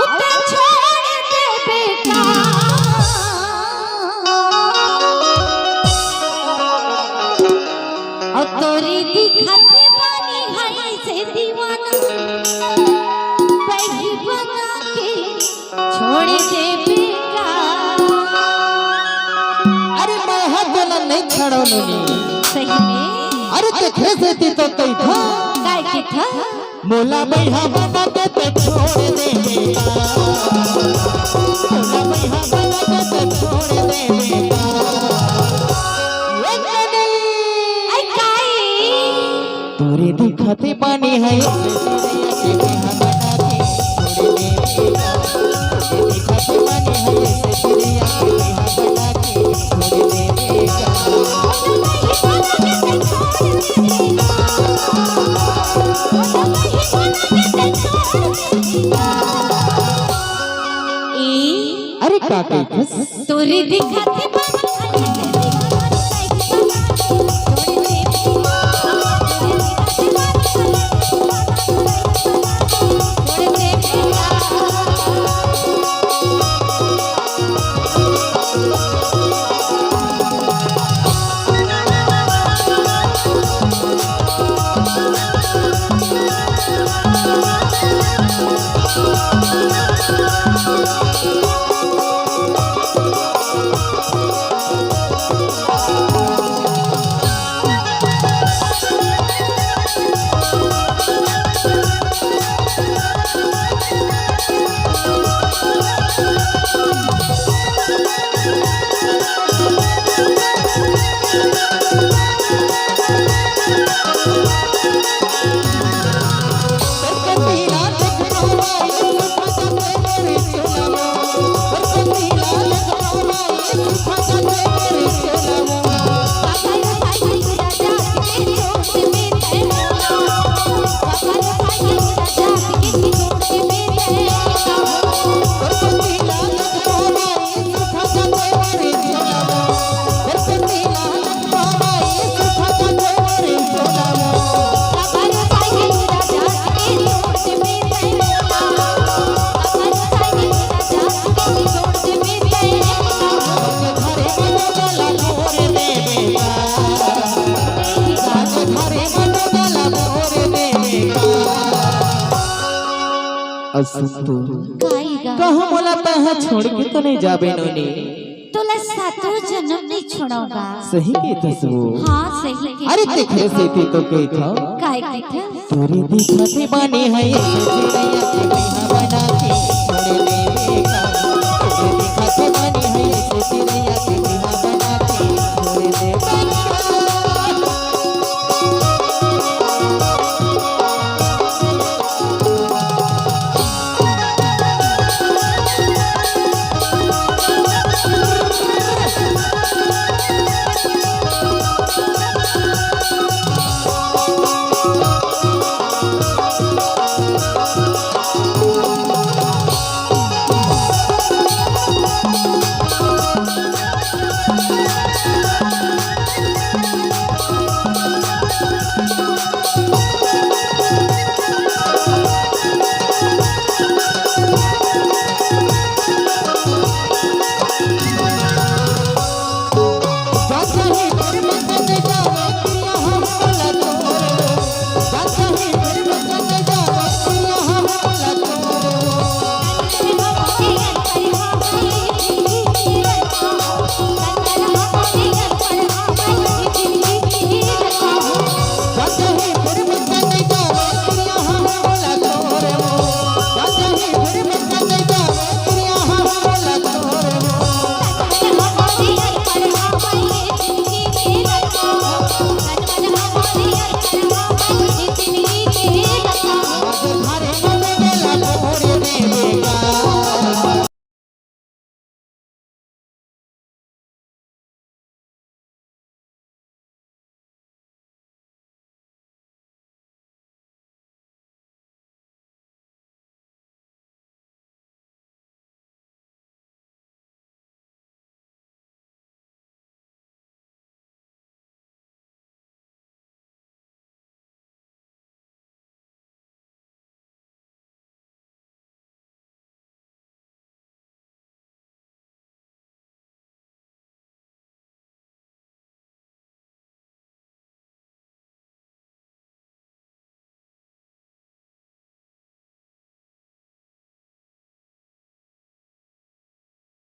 औते छोड़ दे बेकार और तोरी दिखाते बानी है से दीवाना बही बना के छोड़ दे बेकार। अरे मैं हाथ नहीं छड़ो नी सही में अरे ते खेसती तो कई था काय के था मोला बैहा बना के ते छोड़ दे मोला बैहा बना के ते छोड़ दे आई काय तोरे दिखते पानी है अरे का तोरी दिखाते कहाँ बोला है छोड़ के तो नहीं जाबे नोनी तोला सातों जन्म नहीं छोड़ूंगा। सही के तसवो हाँ सही के अरे ते खेसे तो कई था काय के था तोरी दिखते बानी है